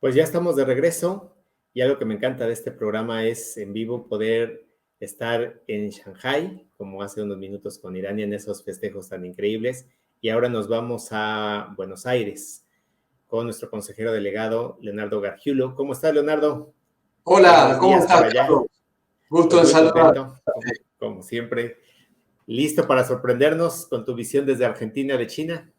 Pues ya estamos de regreso y algo que me encanta de este programa es en vivo poder estar en Shanghai, como hace unos minutos con Irania, en esos festejos tan increíbles. Y ahora nos vamos a Buenos Aires con nuestro consejero delegado, Leonardo Gargiulo. ¿Cómo está, Leonardo? Hola, Buenos ¿cómo días por estás, allá. Carlos? Gusto Pues en muy saludar. contento, como siempre. ¿Listo para sorprendernos con tu visión desde Argentina de China?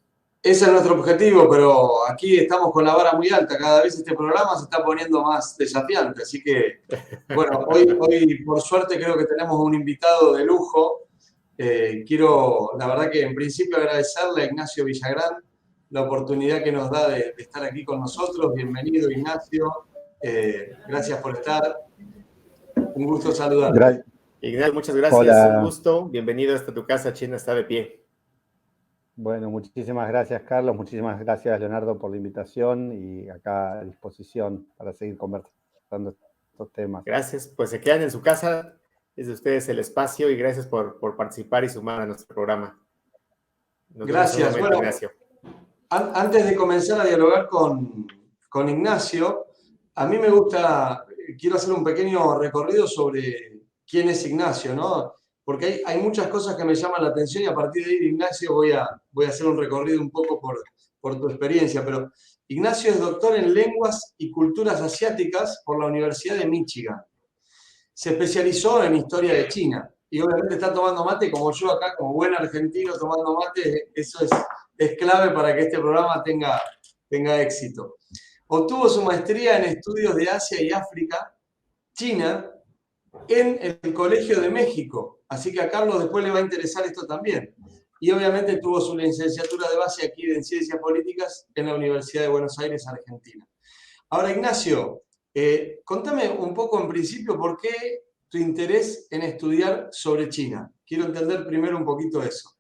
Ese es nuestro objetivo, pero aquí estamos con la vara muy alta. Cada vez este programa se está poniendo más desafiante. Así que, bueno, hoy por suerte creo que tenemos un invitado de lujo. Quiero, la verdad que en principio agradecerle a Ignacio Villagrán la oportunidad que nos da de estar aquí con nosotros. Bienvenido, Ignacio. Gracias por estar. Un gusto saludarte. Ignacio, muchas gracias, un Hola, gusto. Bienvenido hasta tu casa, China está de pie. bueno, muchísimas gracias Carlos, muchísimas gracias Leonardo por la invitación y acá a disposición para seguir conversando estos temas. Gracias, pues se quedan en su casa, es de ustedes el espacio y gracias por participar y sumar a nuestro programa. Nos vemos en un Gracias. momento, Bueno, Ignacio. Antes de comenzar a dialogar con Ignacio, a mí me gusta, quiero hacer un pequeño recorrido sobre quién es Ignacio, ¿no? Porque hay muchas cosas que me llaman la atención y a partir de ahí, Ignacio, voy a hacer un recorrido un poco por tu experiencia. Pero Ignacio es doctor en lenguas y culturas asiáticas por la Universidad de Michigan. Se especializó en historia de China y obviamente está tomando mate como yo acá, como buen argentino tomando mate, eso es clave para que este programa tenga éxito. Obtuvo su maestría en estudios de Asia y África, China, en el Colegio de México. Así que a Carlos después le va a interesar esto también. Y obviamente tuvo su licenciatura de base aquí en Ciencias Políticas en la Universidad de Buenos Aires, Argentina. Ahora, Ignacio, contame un poco en principio por qué tu interés en estudiar sobre China. Quiero entender primero un poquito eso.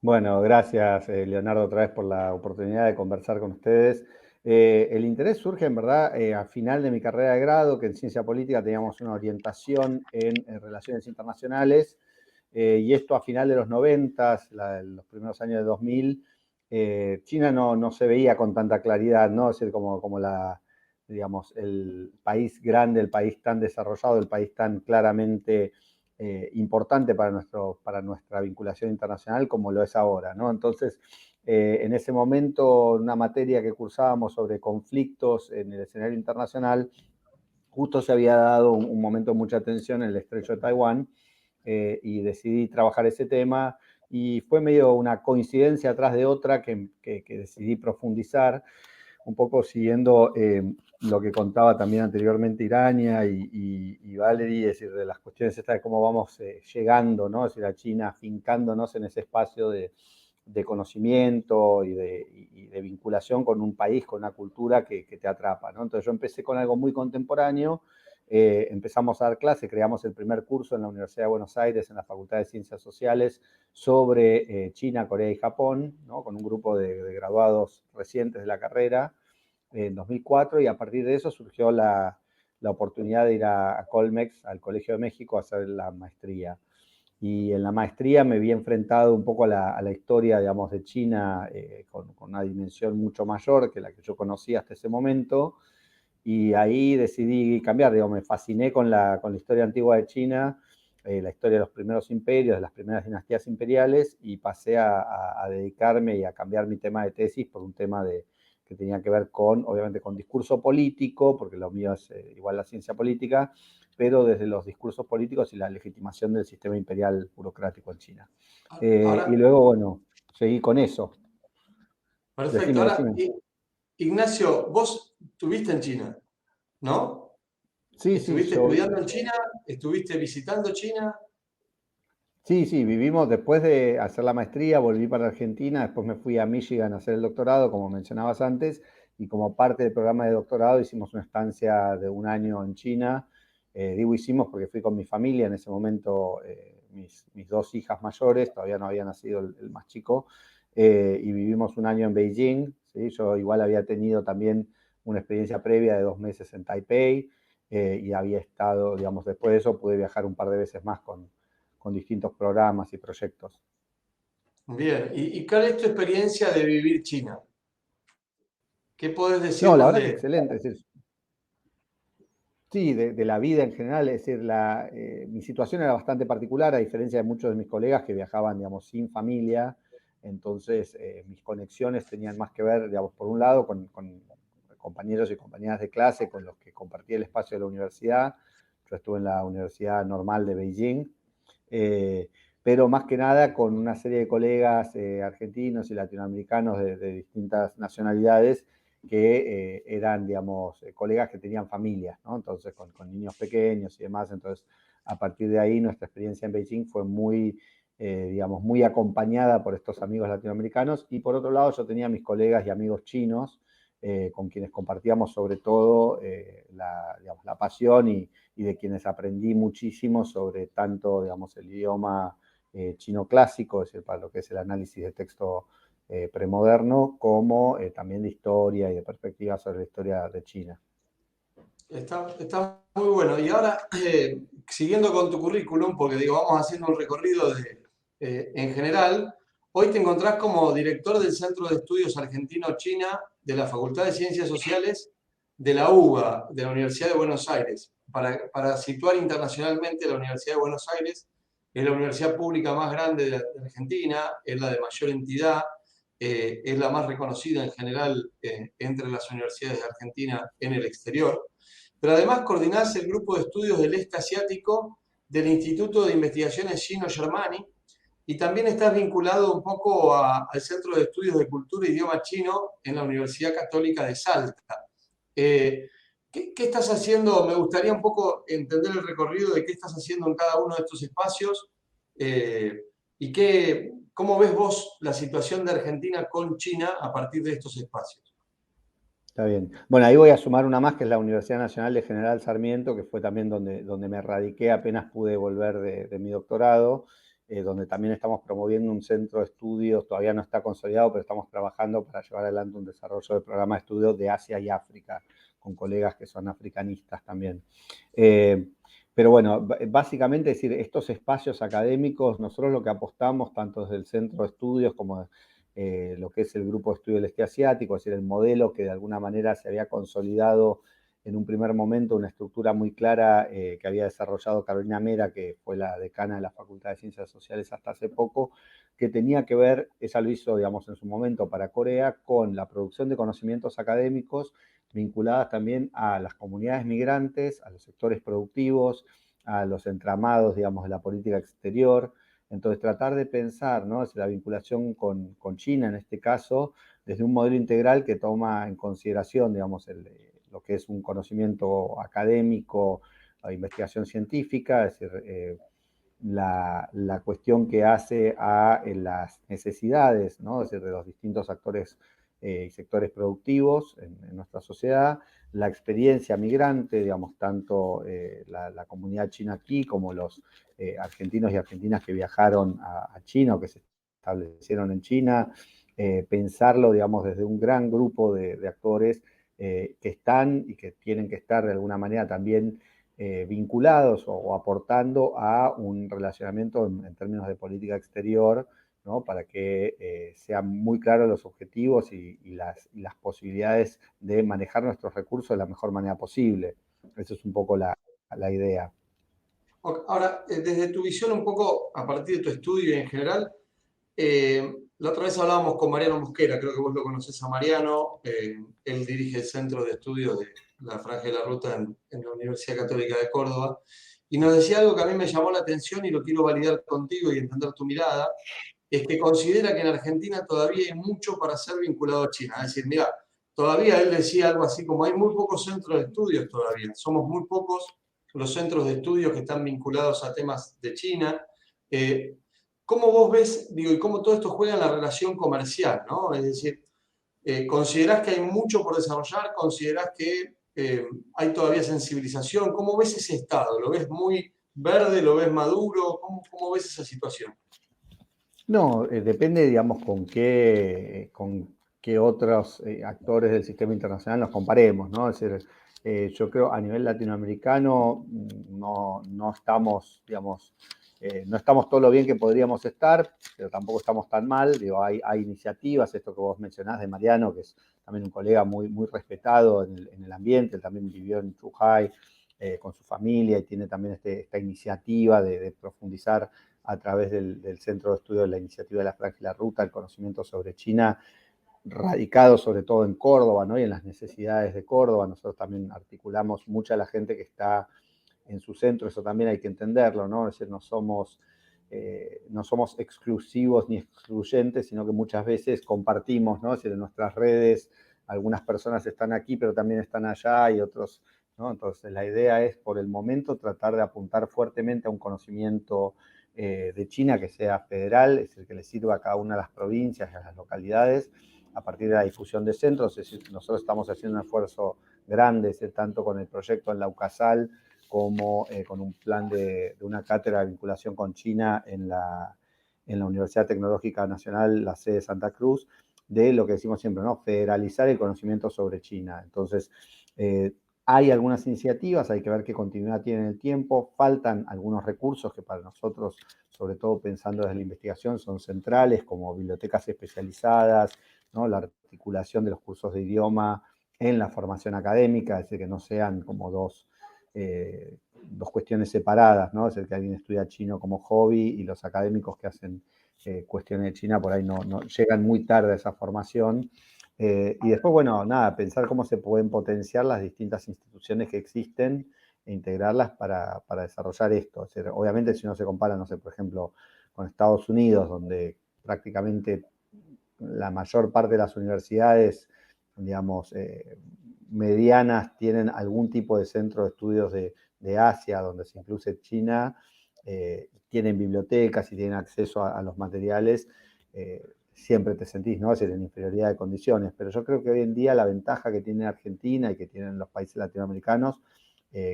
Bueno, gracias Leonardo otra vez por la oportunidad de conversar con ustedes. El interés surge en verdad a final de mi carrera de grado, que en ciencia política teníamos una orientación en relaciones internacionales. Y esto a final de los 90, los primeros años de 2000, China no se veía con tanta claridad, ¿no? Es decir, como digamos, el país grande, el país tan desarrollado, el país tan claramente importante para nuestra vinculación internacional como lo es ahora, ¿no? Entonces, en ese momento, una materia que cursábamos sobre conflictos en el escenario internacional, justo se había dado un momento de mucha tensión en el estrecho de Taiwán, y decidí trabajar ese tema y fue medio una coincidencia atrás de otra que decidí profundizar, un poco siguiendo lo que contaba también anteriormente Irania y Valerie, es decir, de las cuestiones estas de cómo vamos llegando, ¿no? Es decir, a China, afincándonos en ese espacio de conocimiento y de vinculación con un país, con una cultura que te atrapa, ¿no? Entonces yo empecé con algo muy contemporáneo, empezamos a dar clase, creamos el primer curso en la Universidad de Buenos Aires, en la Facultad de Ciencias Sociales, sobre China, Corea y Japón, ¿no? Con un grupo de graduados recientes de la carrera, en 2004, y a partir de eso surgió la oportunidad de ir a Colmex, al Colegio de México, a hacer la maestría. Y en la maestría me vi enfrentado un poco a la historia, digamos, de China, con una dimensión mucho mayor que la que yo conocía hasta ese momento, y ahí decidí cambiar, digo, me fasciné con la historia antigua de China, la historia de los primeros imperios, de las primeras dinastías imperiales, y pasé a dedicarme y a cambiar mi tema de tesis por un tema que tenía que ver obviamente, con discurso político, porque lo mío es igual la ciencia política, pero desde los discursos políticos y la legitimación del sistema imperial burocrático en China. Y Ahora, luego, bueno, seguí con eso. perfecto. Decime, Ahora, decime. Ignacio, vos estuviste en China, ¿no? Sí, sí, ¿Estuviste estudiando en China? ¿Estuviste visitando China? Sí, vivimos después de hacer la maestría, volví para Argentina, después me fui a Michigan a hacer el doctorado, como mencionabas antes, y como parte del programa de doctorado hicimos una estancia de un año en China. Digo hicimos porque fui con mi familia, en ese momento mis dos hijas mayores, todavía no había nacido el más chico, y vivimos un año en Beijing, ¿sí? Yo igual había tenido también una experiencia previa de 2 meses en Taipei, y había estado, digamos, después de eso pude viajar un par de veces más con distintos programas y proyectos. Bien. ¿Y cuál es tu experiencia de vivir China? ¿Qué podés No, la decirnos verdad que excelente. Es decir, sí, de la vida en general, es decir, mi situación era bastante particular, a diferencia de muchos de mis colegas que viajaban, digamos, sin familia. Entonces, mis conexiones tenían más que ver, digamos, por un lado, con compañeros y compañeras de clase con los que compartía el espacio de la universidad. Yo estuve en la Universidad Normal de Beijing, pero más que nada con una serie de colegas argentinos y latinoamericanos de distintas nacionalidades que eran, digamos, colegas que tenían familias, ¿no? Entonces, con niños pequeños y demás. Entonces, a partir de ahí, nuestra experiencia en Beijing fue muy, digamos, muy acompañada por estos amigos latinoamericanos. Y por otro lado, yo tenía mis colegas y amigos chinos, con quienes compartíamos sobre todo digamos, la pasión y de quienes aprendí muchísimo sobre tanto, digamos, el idioma chino clásico, es decir, para lo que es el análisis de texto premoderno, como también de historia y de perspectiva sobre la historia de China. Está muy bueno. Y ahora, siguiendo con tu currículum, porque digo, vamos haciendo un recorrido en general, hoy te encontrás como director del Centro de Estudios Argentino-China de la Facultad de Ciencias Sociales de la UBA, de la Universidad de Buenos Aires. Para situar internacionalmente, la Universidad de Buenos Aires es la universidad pública más grande de Argentina, es la de mayor entidad, es la más reconocida en general entre las universidades de Argentina en el exterior. Pero además coordinás el grupo de estudios del este asiático del Instituto de Investigaciones Chino-Germani y también estás vinculado un poco al Centro de Estudios de Cultura e Idioma Chino en la Universidad Católica de Salta. ¿Qué estás haciendo? Me gustaría un poco entender el recorrido de qué estás haciendo en cada uno de estos espacios y cómo ves vos la situación de Argentina con China a partir de estos espacios. Está bien. Bueno, ahí voy a sumar una más, que es la Universidad Nacional de General Sarmiento, que fue también donde me radiqué apenas pude volver de mi doctorado, donde también estamos promoviendo un centro de estudios, todavía no está consolidado, pero estamos trabajando para llevar adelante un desarrollo de programa de estudios de Asia y África, con colegas que son africanistas también. Pero bueno, básicamente, es decir, estos espacios académicos, nosotros lo que apostamos, tanto desde el centro de estudios como lo que es el Grupo de Estudio del Este Asiático, es decir, el modelo que de alguna manera se había consolidado en un primer momento, una estructura muy clara que había desarrollado Carolina Mera, que fue la decana de la Facultad de Ciencias Sociales hasta hace poco, que tenía que ver, esa lo hizo, digamos, en su momento para Corea, con la producción de conocimientos académicos vinculadas también a las comunidades migrantes, a los sectores productivos, a los entramados, digamos, de la política exterior. Entonces, tratar de pensar, ¿no?, es la vinculación con China, en este caso, desde un modelo integral que toma en consideración, digamos, lo que es un conocimiento académico, investigación científica, es decir, la cuestión que hace a las necesidades, ¿no?, es decir, de los distintos actores y sectores productivos en nuestra sociedad, la experiencia migrante, digamos, tanto la comunidad china aquí como los argentinos y argentinas que viajaron a China o que se establecieron en China, pensarlo, digamos, desde un gran grupo de actores que están y que tienen que estar de alguna manera también vinculados o aportando a un relacionamiento en términos de política exterior, ¿no?, para que sean muy claros los objetivos y las posibilidades de manejar nuestros recursos de la mejor manera posible. Esa es un poco la idea. Ahora, desde tu visión un poco, a partir de tu estudio y en general, la otra vez hablábamos con Mariano Mosquera, creo que vos lo conocés a Mariano, él dirige el Centro de Estudios de la Franja de la Ruta en la Universidad Católica de Córdoba, y nos decía algo que a mí me llamó la atención y lo quiero validar contigo y entender tu mirada, es que considera que en Argentina todavía hay mucho para ser vinculado a China. Es decir, mira, todavía él decía algo así como hay muy pocos centros de estudios todavía, somos muy pocos los centros de estudios que están vinculados a temas de China. ¿Cómo vos ves, digo, y cómo todo esto juega en la relación comercial, ¿no? Es decir, ¿considerás que hay mucho por desarrollar? ¿Considerás que hay todavía sensibilización? ¿Cómo ves ese estado? ¿Lo ves muy verde? ¿Lo ves maduro? ¿Cómo ves esa situación? No, depende, digamos, con qué otros actores del sistema internacional nos comparemos, ¿no? Es decir, yo creo a nivel latinoamericano no estamos, digamos, no estamos todo lo bien que podríamos estar, pero tampoco estamos tan mal. Digo, hay iniciativas, esto que vos mencionás de Mariano, que es también un colega muy, muy respetado en el ambiente, él también vivió en Zhuhai con su familia y tiene también esta iniciativa de profundizar a través del Centro de Estudio de la Iniciativa de la Franja y la Ruta, el conocimiento sobre China, radicado sobre todo en Córdoba, ¿no? Y en las necesidades de Córdoba. Nosotros también articulamos mucha la gente que está en su centro, eso también hay que entenderlo, ¿no? Es decir, no somos exclusivos ni excluyentes, sino que muchas veces compartimos, ¿no? Es decir, en nuestras redes algunas personas están aquí, pero también están allá y otros, ¿no? Entonces la idea es, por el momento, tratar de apuntar fuertemente a un conocimiento de China que sea federal, es decir, que le sirva a cada una de las provincias y a las localidades, a partir de la difusión de centros. Es decir, nosotros estamos haciendo un esfuerzo grande, es decir, tanto con el proyecto en la UCASAL como con un plan de una cátedra de vinculación con China en la Universidad Tecnológica Nacional, la sede de Santa Cruz, de lo que decimos siempre, ¿no? Federalizar el conocimiento sobre China. Entonces, hay algunas iniciativas, hay que ver qué continuidad tienen en el tiempo, faltan algunos recursos que para nosotros, sobre todo pensando desde la investigación, son centrales, como bibliotecas especializadas, ¿no? La articulación de los cursos de idioma en la formación académica, es decir, que no sean como dos cuestiones separadas, ¿no? Es decir, que alguien estudia chino como hobby y los académicos que hacen cuestiones de China por ahí no llegan muy tarde a esa formación. Y después, bueno, nada, pensar cómo se pueden potenciar las distintas instituciones que existen e integrarlas para desarrollar esto. O sea, obviamente, si uno se compara, no sé, por ejemplo, con Estados Unidos, donde prácticamente la mayor parte de las universidades, digamos, medianas tienen algún tipo de centro de estudios de Asia, donde se incluye China, tienen bibliotecas y tienen acceso a los materiales, siempre te sentís, ¿no? Es decir, en inferioridad de condiciones. Pero yo creo que hoy en día la ventaja que tiene Argentina y que tienen los países latinoamericanos,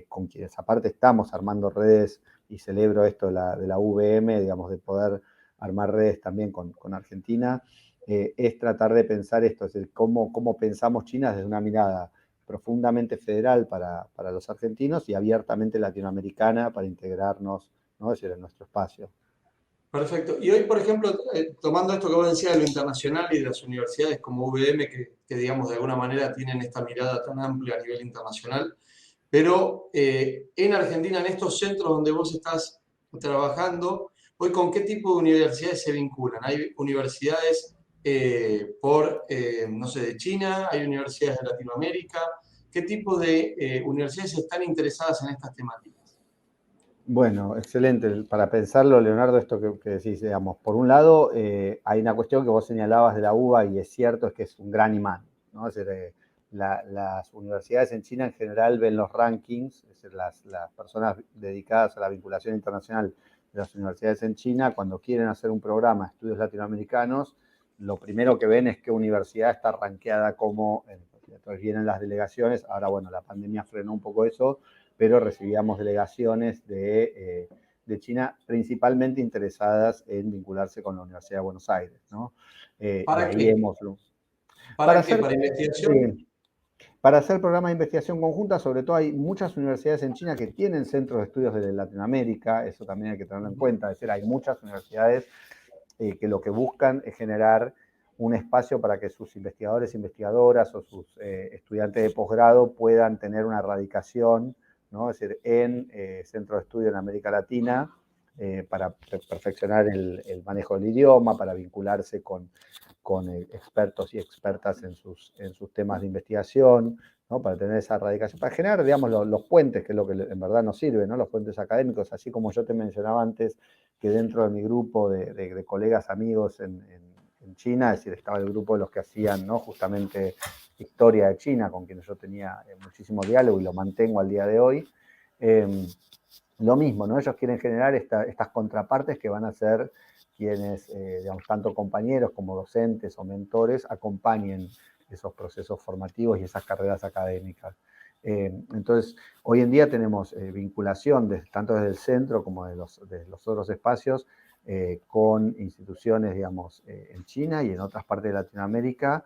con quienes aparte estamos armando redes, y celebro esto de la UVM, digamos, de poder armar redes también con Argentina, es tratar de pensar esto, es decir, cómo pensamos China desde una mirada profundamente federal para los argentinos y abiertamente latinoamericana para integrarnos, ¿no? Es decir, en nuestro espacio. Perfecto. Y hoy, por ejemplo, tomando esto que vos decías de lo internacional y de las universidades como UVM, que digamos de alguna manera tienen esta mirada tan amplia a nivel internacional, pero en Argentina, en estos centros donde vos estás trabajando, hoy con qué tipo de universidades se vinculan. Hay universidades no sé, de China, hay universidades de Latinoamérica. ¿Qué tipo de universidades están interesadas en estas temáticas? Bueno, excelente. Para pensarlo, Leonardo, esto que decís, digamos, por un lado, hay una cuestión que vos señalabas de la UBA y es cierto, es que es un gran imán, ¿no? Es decir, las universidades en China en general ven los rankings, es decir, las personas dedicadas a la vinculación internacional de las universidades en China, cuando quieren hacer un programa de estudios latinoamericanos, lo primero que ven es qué universidad está rankeada como, entonces vienen las delegaciones, ahora bueno, la pandemia frenó un poco eso, pero recibíamos delegaciones de China principalmente interesadas en vincularse con la Universidad de Buenos Aires, ¿no? Y ¿Para ahí qué? hemos... ¿Para qué? ¿Para investigación? Sí, para hacer programas de investigación conjunta, sobre todo hay muchas universidades en China que tienen centros de estudios de Latinoamérica, eso también hay que tenerlo en cuenta, es decir, hay muchas universidades que lo que buscan es generar un espacio para que sus investigadores e investigadoras o sus estudiantes de posgrado puedan tener una radicación, ¿no? Es decir, en centros de estudio en América Latina, para perfeccionar el manejo del idioma, para vincularse con expertos y expertas en sus temas de investigación, ¿no? Para tener esa radicación, para generar, digamos, los puentes, que es lo que en verdad nos sirve, ¿no? Los puentes académicos, así como yo te mencionaba antes, que dentro de mi grupo de colegas, amigos en China, es decir, estaba el grupo de los que hacían, ¿no? Justamente historia de China, con quienes yo tenía muchísimo diálogo y lo mantengo al día de hoy. Lo mismo, ¿no? Ellos quieren generar estas contrapartes que van a ser quienes, digamos, tanto compañeros como docentes o mentores acompañen esos procesos formativos y esas carreras académicas. Entonces, hoy en día tenemos vinculación tanto desde el centro como de los otros espacios con instituciones, digamos, en China y en otras partes de Latinoamérica,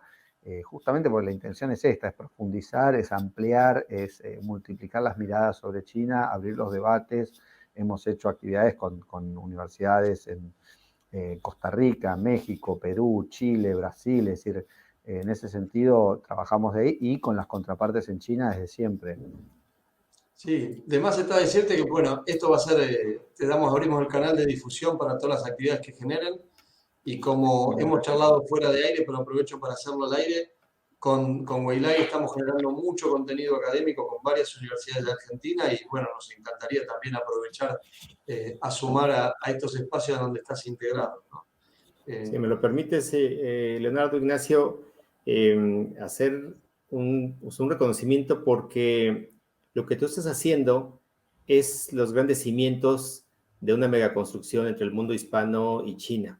justamente porque la intención es esta, es profundizar, es ampliar, es multiplicar las miradas sobre China, abrir los debates, hemos hecho actividades con universidades en Costa Rica, México, Perú, Chile, Brasil, es decir, en ese sentido trabajamos de ahí y con las contrapartes en China desde siempre. Sí, de más está decirte que, bueno, esto va a ser, abrimos el canal de difusión para todas las actividades que generen y como hemos charlado fuera de aire, pero aprovecho para hacerlo al aire, con Weilai estamos generando mucho contenido académico con varias universidades de Argentina y, bueno, nos encantaría también aprovechar a sumar a estos espacios donde estás integrado, ¿no? Si me lo permites, Leonardo Ignacio, hacer un reconocimiento porque lo que tú estás haciendo es los grandes cimientos de una megaconstrucción entre el mundo hispano y China,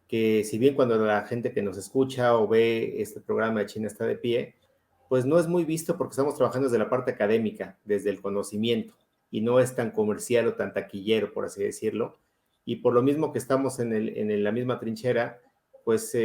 que si bien cuando la gente que nos escucha o ve este programa de China está de pie, pues no es muy visto porque estamos trabajando desde la parte académica, desde el conocimiento, y no es tan comercial o tan taquillero, por así decirlo. Y por lo mismo que estamos en la misma trinchera, pues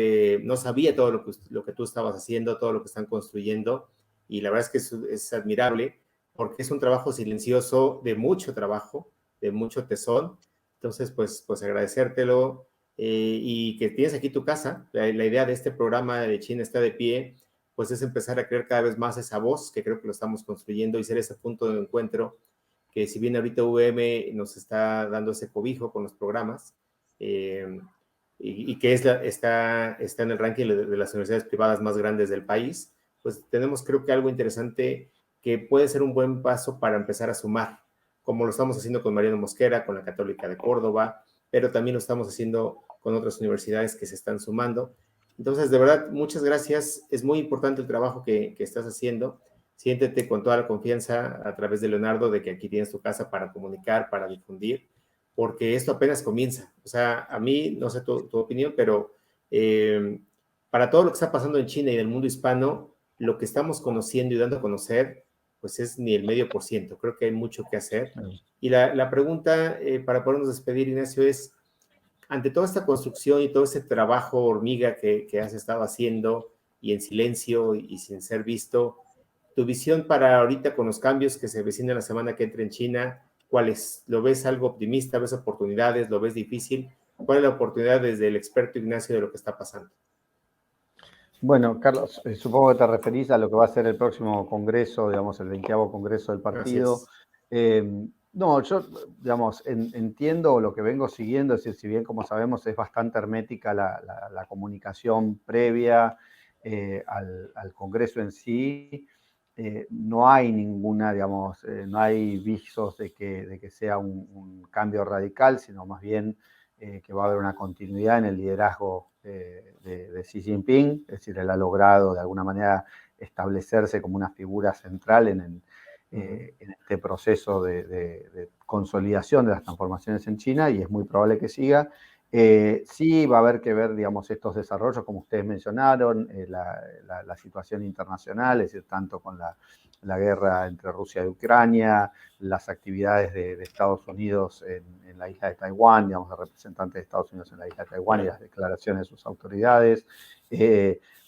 no sabía todo lo que tú estabas haciendo, todo lo que están construyendo, y la verdad es que es admirable, porque es un trabajo silencioso, de mucho trabajo, de mucho tesón. Entonces, pues agradecértelo, y que tienes aquí tu casa. La idea de este programa de China está de pie, pues es empezar a crear cada vez más esa voz, que creo que lo estamos construyendo, y ser ese punto de encuentro, que si bien ahorita UVM nos está dando ese cobijo con los programas, y que está en el ranking de las universidades privadas más grandes del país, pues tenemos creo que algo interesante que puede ser un buen paso para empezar a sumar, como lo estamos haciendo con Mariano Mosquera, con la Católica de Córdoba, pero también lo estamos haciendo con otras universidades que se están sumando. Entonces, de verdad, muchas gracias. Es muy importante el trabajo que estás haciendo. Siéntete con toda la confianza a través de Leonardo de que aquí tienes tu casa para comunicar, para difundir, porque esto apenas comienza. O sea, a mí, no sé tu opinión, pero para todo lo que está pasando en China y en el mundo hispano, lo que estamos conociendo y dando a conocer, pues es ni el 0,5%. Creo que hay mucho que hacer. Y la pregunta para podernos despedir, Ignacio, es, ante toda esta construcción y todo este trabajo hormiga que has estado haciendo y en silencio y sin ser visto, tu visión para ahorita con los cambios que se avecinan la semana que entra en China, ¿cuál es? ¿Lo ves algo optimista? ¿Ves oportunidades? ¿Lo ves difícil? ¿Cuál es la oportunidad desde el experto Ignacio de lo que está pasando? Bueno, Carlos, supongo que te referís a lo que va a ser el próximo congreso, digamos, el 20º congreso del partido. No, yo, digamos, entiendo lo que vengo siguiendo, es decir, si bien, como sabemos, es bastante hermética la comunicación previa al congreso en sí, no hay ninguna, digamos, no hay visos de que sea un cambio radical, sino más bien que va a haber una continuidad en el liderazgo de Xi Jinping, es decir, él ha logrado de alguna manera establecerse como una figura central en este proceso de consolidación de las transformaciones en China y es muy probable que siga. Sí va a haber que ver, digamos, estos desarrollos, como ustedes mencionaron, la situación internacional, es decir, tanto con la guerra entre Rusia y Ucrania, las actividades de Estados Unidos en la isla de Taiwán, digamos, de representantes de Estados Unidos en la isla de Taiwán y las declaraciones de sus autoridades.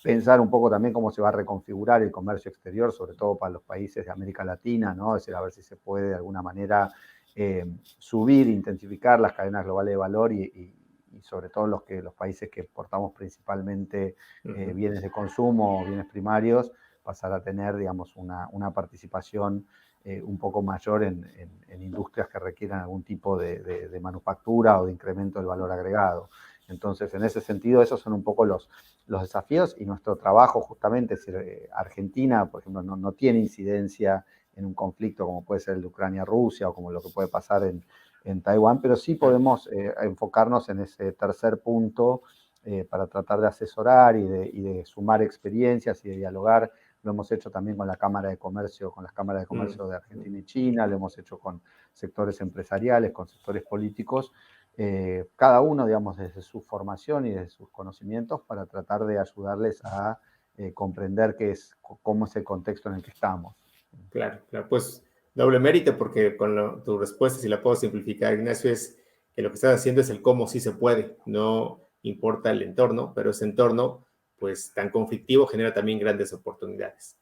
Pensar un poco también cómo se va a reconfigurar el comercio exterior, sobre todo para los países de América Latina, ¿no? Es decir, a ver si se puede de alguna manera subir, intensificar las cadenas globales de valor y sobre todo los países que exportamos principalmente bienes de consumo o bienes primarios, pasar a tener, digamos, una participación un poco mayor en industrias que requieran algún tipo de manufactura o de incremento del valor agregado. Entonces, en ese sentido, esos son un poco los desafíos y nuestro trabajo justamente, es decir, Argentina, por ejemplo, no tiene incidencia en un conflicto como puede ser el de Ucrania-Rusia o como lo que puede pasar en Taiwán, pero sí podemos enfocarnos en ese tercer punto para tratar de asesorar y de sumar experiencias y de dialogar. Lo hemos hecho también con la Cámara de Comercio, con las cámaras de comercio de Argentina y China, lo hemos hecho con sectores empresariales, con sectores políticos, cada uno, digamos, desde su formación y desde sus conocimientos para tratar de ayudarles a comprender cómo es el contexto en el que estamos. Claro, pues doble mérito porque con tu respuesta, si la puedo simplificar, Ignacio, es que lo que estás haciendo es el cómo sí se puede, no importa el entorno, pero ese entorno, pues tan conflictivo, genera también grandes oportunidades.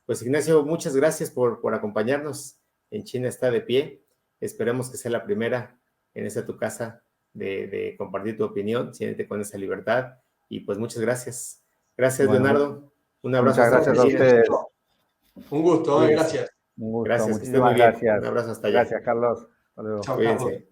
Pues Ignacio, muchas gracias por acompañarnos en China está de pie Esperemos que sea la primera en esta tu casa de compartir tu opinión, siéntete con esa libertad. Y pues muchas gracias. Gracias, Bueno, Leonardo. Un abrazo muchas hasta gracias a Argentina. ustedes. Un gusto, Cuídense. gracias. Un gusto, Gracias, que estén muy muchísimas bien. Un gracias. abrazo hasta allá. Gracias, Carlos. Hasta luego. Chao, Carlos. Cuídense.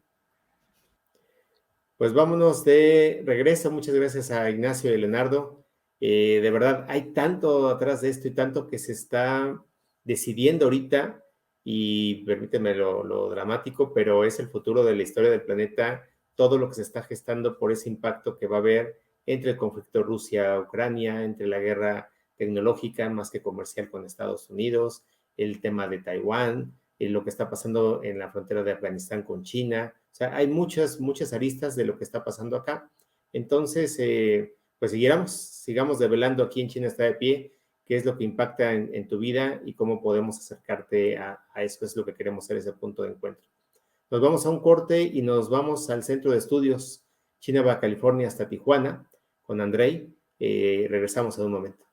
Pues vámonos de regreso. Muchas gracias a Ignacio y Leonardo. De verdad, hay tanto atrás de esto y tanto que se está decidiendo ahorita, y permíteme lo dramático, pero es el futuro de la historia del planeta, todo lo que se está gestando por ese impacto que va a haber entre el conflicto Rusia-Ucrania, entre la guerra tecnológica más que comercial con Estados Unidos, el tema de Taiwán, lo que está pasando en la frontera de Afganistán con China. O sea, hay muchas aristas de lo que está pasando acá. Entonces, pues sigamos develando aquí en China está de pie, qué es lo que impacta en tu vida y cómo podemos acercarte a eso. Es lo que queremos ser, ese punto de encuentro. Nos vamos a un corte y nos vamos al centro de estudios China, Baja California hasta Tijuana con Andrei. Regresamos en un momento.